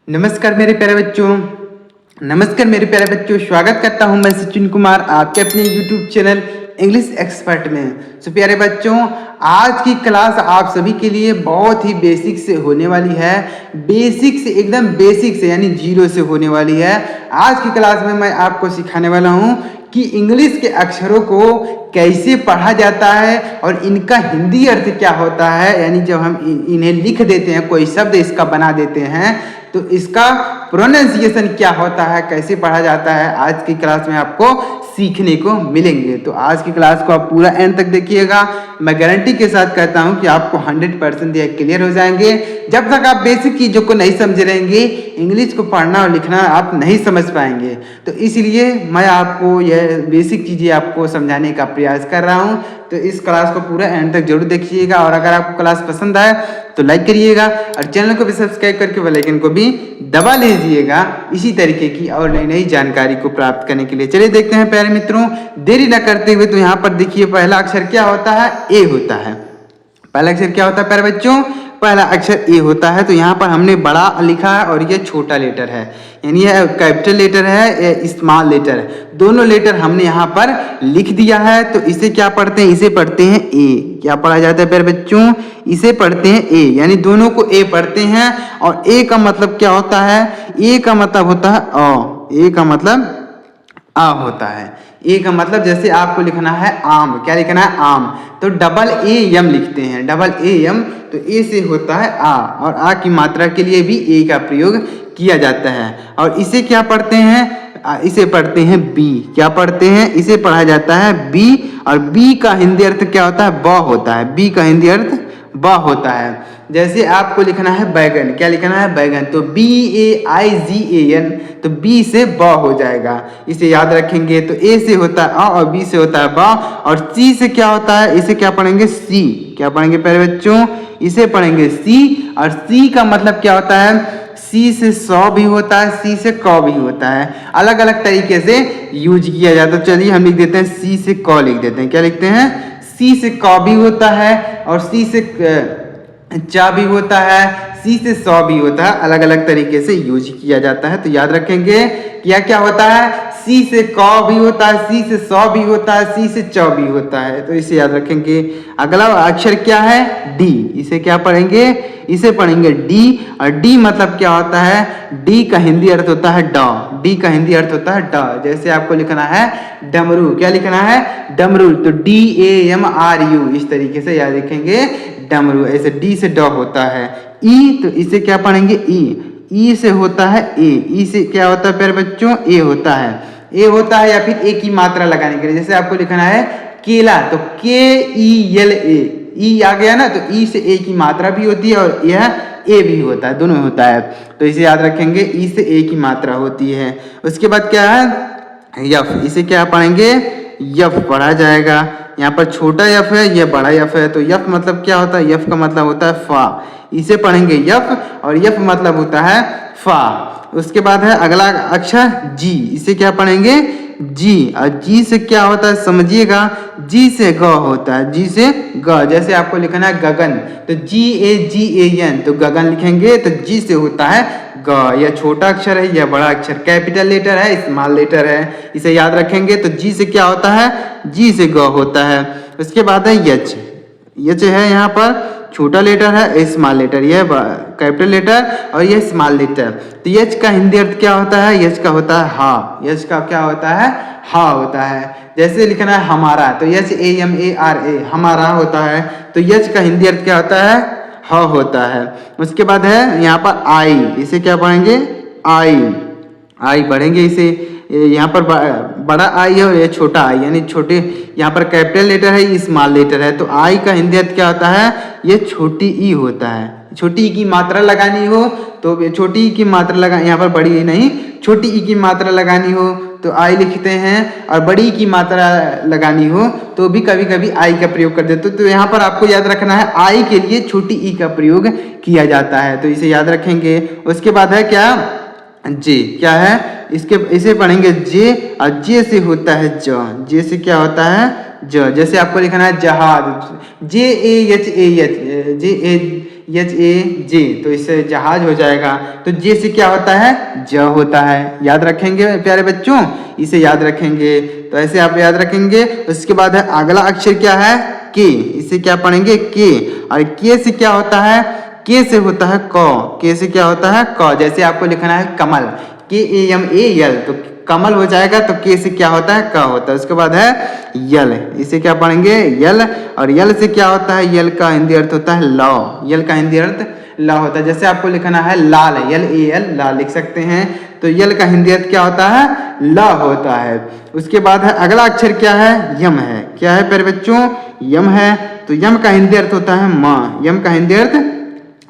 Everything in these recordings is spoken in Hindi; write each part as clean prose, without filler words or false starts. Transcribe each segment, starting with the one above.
नमस्कार मेरे प्यारे बच्चों, स्वागत करता हूं मैं सचिन कुमार आपके अपने YouTube चैनल इंग्लिश एक्सपर्ट में। तो प्यारे बच्चों, आज की क्लास आप सभी के लिए बहुत ही बेसिक से होने वाली है। बेसिक से एकदम बेसिक से यानी जीरो से होने वाली है। आज की क्लास में मैं आपको सिखाने वाला हूं कि इंग्लिश के अक्षरों को कैसे पढ़ा जाता है और इनका हिंदी अर्थ क्या होता है। यानी जब हम इन्हें लिख देते हैं, कोई शब्द इसका बना देते हैं, तो इसका प्रोनाउंसिएशन क्या होता है, कैसे पढ़ा जाता है, आज की क्लास में आपको सीखने को मिलेंगे। तो आज की क्लास को आप पूरा एंड तक देखिएगा। मैं गारंटी के साथ कहता हूं कि आपको 100% यह क्लियर हो जाएंगे। जब तक आप बेसिक चीज़ों को नहीं समझ रहेंगे, इंग्लिश को पढ़ना और लिखना आप नहीं समझ पाएंगे। तो इसलिए मैं आपको यह बेसिक चीज़ें आपको समझाने का प्रयास कर रहा हूं। तो इस क्लास को पूरा एंड तक जरूर देखिएगा और अगर आपको क्लास पसंद आए तो लाइक करिएगा और चैनल को भी सब्सक्राइब करके बेल आइकन को भी दबा लीजिएगा इसी तरीके की और नई नई जानकारी को प्राप्त करने के लिए। चलिए देखते हैं प्यारे मित्रों, देरी न करते हुए। तो यहाँ पर देखिए, पहला अक्षर क्या होता है? ए होता है। पहला अक्षर क्या होता है प्यारे बच्चों? पहला अक्षर ए होता है। तो यहाँ पर हमने बड़ा लिखा है और ये छोटा लेटर है, यानी यह कैपिटल लेटर है, ये स्मॉल लेटर है। दोनों लेटर हमने यहाँ पर लिख दिया है। तो इसे क्या पढ़ते हैं? इसे पढ़ते हैं ए। क्या पढ़ा जाता है प्यारे बच्चों? इसे पढ़ते हैं ए, यानी दोनों को ए पढ़ते हैं। और ए का मतलब क्या होता है? ए का मतलब होता है अ। ए का मतलब आ होता है। ए का मतलब जैसे आपको लिखना है आम, क्या लिखना है? आम, तो डबल ए एम लिखते हैं, डबल ए एम। तो ए से होता है आ, और आ की मात्रा के लिए भी ए का प्रयोग किया जाता है। और इसे क्या पढ़ते हैं? इसे पढ़ते हैं बी। क्या पढ़ते हैं? इसे पढ़ा जाता है बी। और बी का हिंदी अर्थ क्या होता है? ब होता है। बी का हिंदी अर्थ ब होता है। जैसे आपको लिखना है बैगन, क्या लिखना है? बैगन, तो BAIGAN, तो बी से ब हो जाएगा। इसे याद रखेंगे। तो ए से होता है अ और बी से होता है ब। और सी से क्या होता है? इसे क्या पढ़ेंगे? सी। क्या पढ़ेंगे प्यारे बच्चों? इसे पढ़ेंगे सी। और सी का मतलब क्या होता है? सी से सौ भी होता है, सी से क भी होता है। अलग अलग तरीके से यूज किया जाता है। चलिए हम लिख देते हैं सी से क लिख देते हैं। क्या लिखते हैं? सी से क भी होता है और सी से चा भी होता है, सी से सौ भी होता है। अलग अलग तरीके से यूज किया जाता है। तो याद रखेंगे क्या क्या होता है? सी से क भी होता है, सी से सौ भी होता है, सी से च भी होता है। तो इसे याद रखेंगे। अगला अक्षर क्या है? डी। इसे क्या पढ़ेंगे? इसे पढ़ेंगे डी। और डी मतलब क्या होता है? डी का हिंदी अर्थ होता है ड। डी का हिंदी अर्थ होता है ड। जैसे आपको लिखना है डमरू, क्या लिखना है? डमरू, तो DAMRU, इस तरीके से याद रखेंगे डमरू। ऐसे डी से ड होता है। ई, तो इसे क्या पढ़ेंगे? ई। ई से होता है ए। ई से क्या होता है प्यारे बच्चों? ए होता है। ए होता है, या फिर ए की मात्रा लगाने के लिए जैसे आपको लिखना है केला, तो KELA, ई आ गया ना, तो ई से ए की मात्रा भी होती है और यह ए भी होता है, दोनों होता है। तो इसे याद रखेंगे, ई से ए की मात्रा होती है। उसके बाद क्या है? यफ। इसे क्या पढ़ेंगे? यफ पढ़ा जाएगा। यहाँ पर छोटा यफ है, यह बड़ा यफ है। तो यफ मतलब क्या होता है? यफ का मतलब होता है फा। इसे पढ़ेंगे यफ, और यफ मतलब होता है फा। उसके बाद है अगला अक्षर जी। इसे क्या पढ़ेंगे? जी। और जी से क्या होता है समझिएगा? जी से ग होता है, जी से ग। जैसे आपको लिखना है गगन, तो GAGAN, तो गगन लिखेंगे। तो जी से होता है ग। यह छोटा अक्षर है, यह बड़ा अक्षर, कैपिटल लेटर है, स्मॉल लेटर है। इसे याद रखेंगे। तो जी से क्या होता है? जी से ग होता है। उसके बाद है यच। यच है यहाँ पर छोटा लेटर है, स्मॉल लेटर, यह कैपिटल लेटर और यह स्मॉल लेटर। तो यच का हिंदी अर्थ क्या होता है? यच का होता है हा। यच का क्या होता है? हा होता है। जैसे लिखना है हमारा, तो HAMARA, हमारा होता है। तो यच का हिंदी अर्थ क्या होता है? ह होता है। उसके बाद है यहाँ पर आई। इसे क्या पढ़ेंगे? आई। आई पढ़ेंगे इसे। यहाँ पर बड़ा आई है और ये छोटा आई, यानी छोटे, यहाँ पर कैपिटल लेटर है, ये स्मॉल लेटर है। तो आई का हिंदी अर्थ क्या होता है? ये छोटी ई होता है। छोटी ई की मात्रा लगानी हो तो छोटी ई की मात्रा लगा, यहाँ पर बड़ी ई नहीं, छोटी ई की मात्रा लगानी हो तो आई लिखते हैं, और बड़ी की मात्रा लगानी हो तो भी कभी कभी आई का प्रयोग कर देते। तो यहाँ पर आपको याद रखना है आई के लिए छोटी ई का प्रयोग किया जाता है। तो इसे याद रखेंगे। उसके बाद है क्या? जे। क्या है? इसे पढ़ेंगे जे, और जे से होता है ज। जे से क्या होता है? ज। जैसे आपको लिखना है जहाज, JAHAZ, एच ए जे, तो इससे जहाज हो जाएगा। तो जे से क्या होता है, ज होता है। याद रखेंगे प्यारे बच्चों, इसे याद रखेंगे। तो ऐसे आप याद रखेंगे। उसके बाद है अगला अक्षर क्या है, के। इसे क्या पढ़ेंगे, के। और के से क्या होता है, के से होता है क। के से क्या होता है, क। जैसे आपको लिखना है कमल, के ए एम ए यल, तो कमल हो जाएगा। तो के से क्या होता है, क होता है। उसके बाद है यल, इसे क्या पढ़ेंगे, यल। और यल से क्या होता है, यल का हिंदी अर्थ होता है लौ। यल का हिंदी अर्थ ला होता है। जैसे आपको लिखना है लाल, यल ए एल, लाल लिख सकते हैं। तो यल का हिंदी अर्थ क्या होता है, ला होता है। उसके बाद है अगला अक्षर क्या है, यम है। क्या है प्यारे बच्चों, यम है। तो यम का हिंदी अर्थ होता है माँ। यम का हिंदी अर्थ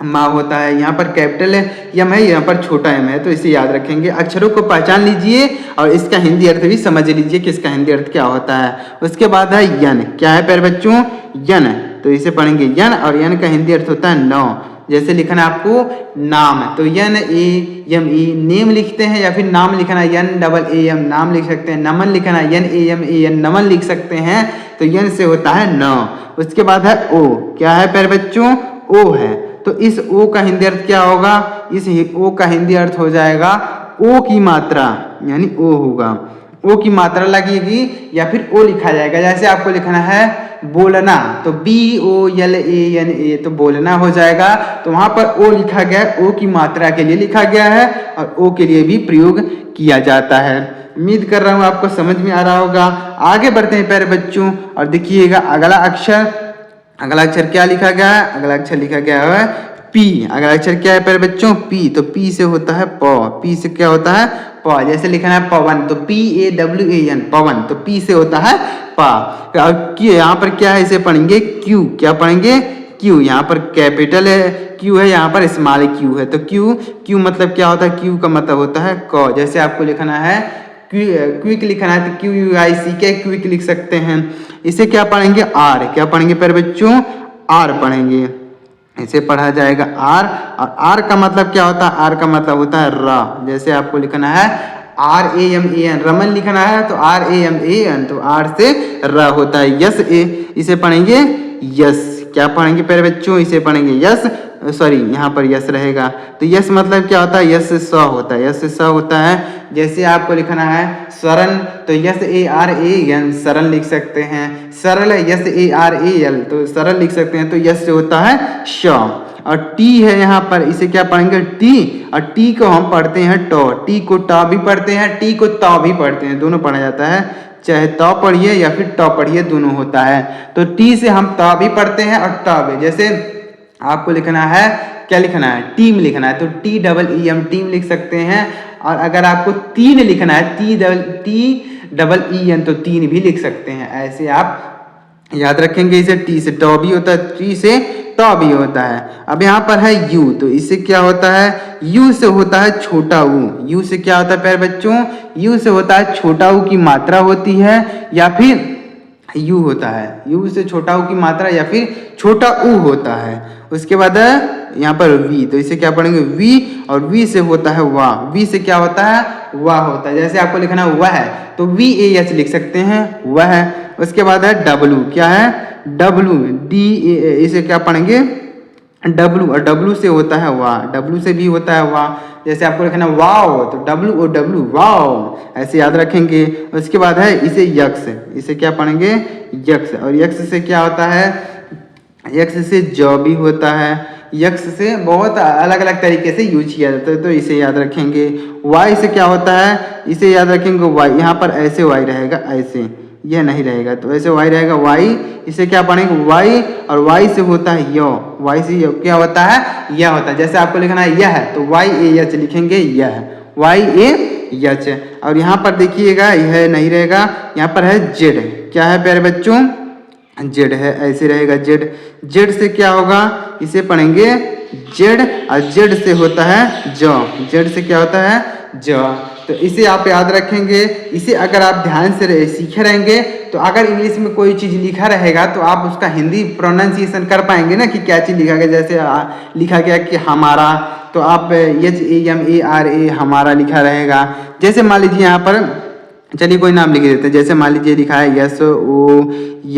माँ होता है। यहाँ पर कैपिटल यम है, यहाँ पर छोटा एम है, तो इसे याद रखेंगे। अक्षरों को पहचान लीजिए और इसका हिंदी अर्थ भी समझ लीजिए कि इसका हिंदी अर्थ क्या होता है। उसके बाद है यन। क्या है प्यारे बच्चों, यन। तो इसे पढ़ेंगे यन, और यन का हिंदी अर्थ होता है नौ। जैसे लिखना है आपको नाम, तो यन ए एम ई नेम लिखते हैं, या फिर नाम लिखना है यन डबल ए एम, नाम लिख सकते हैं। नमन लिखना है यन ए एम ए एन, नमन लिख सकते हैं। तो यन से होता है नौ। उसके बाद है ओ। क्या है प्यारे बच्चों, ओ है। तो इस ओ का हिंदी अर्थ क्या होगा, इस ओ का हिंदी अर्थ हो जाएगा ओ की मात्रा, यानी ओ होगा। ओ की मात्रा लगेगी या फिर ओ लिखा जाएगा। जैसे आपको लिखना है बोलना, तो B O L A N A, तो बोलना हो जाएगा। तो वहां पर ओ लिखा गया, ओ की मात्रा के लिए लिखा गया है, और ओ के लिए भी प्रयोग किया जाता है। उम्मीद कर रहा हूं आपको समझ में आ रहा होगा। आगे बढ़ते हैं प्यारे बच्चों, और देखिएगा अगला अक्षर। अगला अक्षर क्या लिखा गया है, अगला अक्षर लिखा गया है पी। अगला अक्षर क्या है प्यारे बच्चों, पी। तो पी से होता है प। पी से क्या होता है, प। जैसे लिखना है पवन, तो P A W A N, Pawan. तो पी से होता है पा। और यहाँ पर क्या है, इसे पढ़ेंगे क्यू। क्या पढ़ेंगे, क्यू। यहाँ पर कैपिटल है क्यू है, यहाँ पर स्मॉल क्यू है। तो क्यू, क्यू मतलब क्या होता है, क्यू का मतलब होता है क। जैसे आपको लिखना है क्विक लिखना है, तो क्यू यू आई सी के, क्विक लिख सकते हैं। इसे क्या पढ़ेंगे, आर। क्या पढ़ेंगे प्यारे बच्चों, आर पढ़ेंगे। इसे पढ़ा जाएगा आर। और आर का मतलब क्या होता है, आर का मतलब होता है रा। जैसे आपको लिखना है R A M A N, Raman लिखना है, तो R A M A N, तो आर से रा होता है। यस ए, इसे पढ़ेंगे यस। क्या पढ़ेंगे प्यारे बच्चों, इसे पढ़ेंगे यस। सॉरी, यहाँ पर यस रहेगा। तो यस मतलब क्या होता है, यस से स होता है, यस से स होता है। जैसे आपको लिखना है सरन, तो S A R A N, सरल लिख सकते हैं। सरल है S A R A L, तो सरल लिख सकते हैं। तो यस से होता है श। और टी है यहाँ पर, इसे क्या पढ़ेंगे, टी। और टी को हम पढ़ते हैं टॉ। टी को टॉ भी पढ़ते हैं, टी को तौ भी पढ़ते हैं, दोनों पढ़ा जाता है। चाहे तौ पढ़िए या फिर टॉ पढ़िए, दोनों होता है। तो टी से हम तौ भी पढ़ते हैं और टॉ भी। जैसे आपको लिखना है, क्या लिखना है, टीम लिखना है, तो T double E M, team लिख सकते हैं। और अगर आपको तीन लिखना है, टी डबल ई एन, तो तीन भी लिख सकते हैं। ऐसे आप याद रखेंगे। इसे टी से टॉ भी होता है, टी से टॉ भी होता है। अब यहाँ पर है यू, तो इससे क्या होता है, यू से होता है छोटा ऊ। यू से क्या होता है प्यारे बच्चों, यू से होता है छोटा ऊ की मात्रा होती है, या फिर यू होता है, यू से छोटा ऊ की मात्रा या फिर छोटा ऊ होता है। उसके बाद यहाँ पर वी, तो इसे क्या पढ़ेंगे, वी। और वी से होता है वाह। वी से क्या होता है, वाह होता है। जैसे आपको लिखना है वह है, तो वी ए एच लिख सकते हैं, वह है। उसके बाद है डब्लू। क्या है, डब्लू, डी ए, इसे क्या पढ़ेंगे, डब्लू। और डब्लू से होता है वाह, डब्लू से भी होता है वाह। जैसे आपको लिखना है वाओ, तो डब्लू ओ डब्लू, वाओ, ऐसे याद रखेंगे। उसके बाद है इसे यक्स। इसे क्या पढ़ेंगे, यक्स। और यक्स से क्या होता है, यक्स से जॉ भी होता है। यक्स से बहुत अलग अलग तरीके से यूज किया जाता है, तो इसे याद रखेंगे। वाई से क्या होता है, इसे याद रखेंगे वाई। यहाँ पर ऐसे वाई रहेगा, ऐसे, यह नहीं रहेगा, तो ऐसे वाई रहेगा, वाई। इसे क्या पढ़ेंगे, वाई। और वाई से होता है यो। वाई से यो क्या होता है, यह होता है। जैसे आपको लिखना है यह, तो वाई ए एच लिखेंगे, यह, वाई ए एच। और यहाँ पर देखिएगा, यह नहीं रहेगा, यहाँ पर है जेड। क्या है प्यारे बच्चों, जेड है, ऐसे रहेगा जेड। जेड से क्या होगा, इसे पढ़ेंगे जेड। और जेड से होता है जॉ। जेड से क्या होता है, जॉ। तो इसे आप याद रखेंगे। इसे अगर आप ध्यान से सीखे रहेंगे, तो अगर इंग्लिश में कोई चीज़ लिखा रहेगा तो आप उसका हिंदी प्रोनाउंसिएशन कर पाएंगे ना, कि क्या चीज़ लिखा गया। जैसे लिखा गया कि हमारा, तो आप H A M A R A, हमारा लिखा रहेगा। जैसे मान लीजिए यहाँ पर चलिए कोई नाम लिख देते हैं, जैसे मान लीजिए लिखा है यस ओ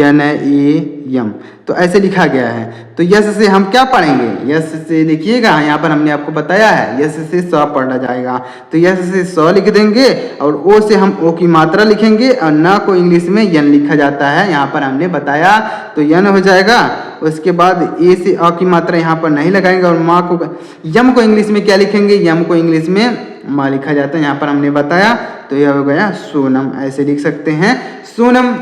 एन ए यम, तो ऐसे लिखा गया है। तो यस से हम क्या पढ़ेंगे, यस से देखिएगा यहाँ पर हमने आपको बताया है यस से स पढ़ा जाएगा, तो यस से स लिख देंगे और ओ से हम ओ की मात्रा लिखेंगे और न को इंग्लिश में यन लिखा जाता है, यहाँ पर हमने बताया, तो यन हो जाएगा। उसके बाद ए से अ की मात्रा यहाँ पर नहीं लगाएंगे और माँ को यम को इंग्लिश में क्या लिखेंगे, यम को इंग्लिश में माँ लिखा जाता है, यहाँ पर हमने बताया। तो यह हो गया सोनम, ऐसे लिख सकते हैं सोनम।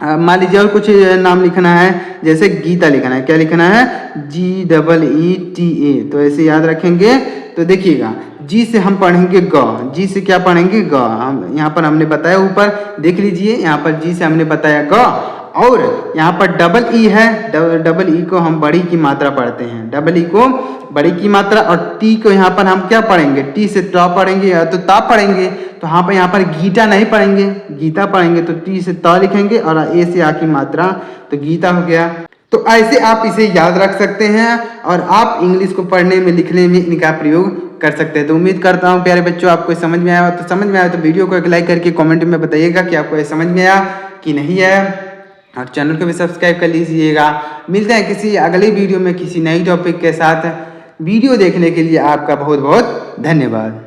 मान लीजिए और कुछ नाम लिखना है, जैसे गीता लिखना है, क्या लिखना है GEETA, तो ऐसे याद रखेंगे। तो देखिएगा जी से हम पढ़ेंगे ग, जी से क्या पढ़ेंगे ग, हम यहाँ पर हमने बताया, ऊपर देख लीजिए यहाँ पर जी से हमने बताया ग, और यहाँ पर डबल ई है, डबल ई को हम बड़ी की मात्रा पढ़ते हैं, डबल ई को बड़ी की मात्रा, और टी को यहाँ पर हम क्या पढ़ेंगे, टी से ट पढ़ेंगे या तो ता पढ़ेंगे, तो यहाँ पर गीता नहीं पढ़ेंगे, गीता पढ़ेंगे, तो टी से त लिखेंगे और ए से आ की मात्रा, तो गीता हो गया। तो ऐसे आप इसे याद रख सकते हैं और आप इंग्लिश को पढ़ने में लिखने में इनका प्रयोग कर सकते हैं। तो उम्मीद करता हूँ प्यारे बच्चों आपको समझ में आया, तो समझ में आया तो वीडियो को एक लाइक करके कमेंट में बताइएगा कि आपको समझ में आया कि नहीं आया, और चैनल को भी सब्सक्राइब कर लीजिएगा। मिलते हैं किसी अगली वीडियो में किसी नई टॉपिक के साथ। वीडियो देखने के लिए आपका बहुत बहुत धन्यवाद।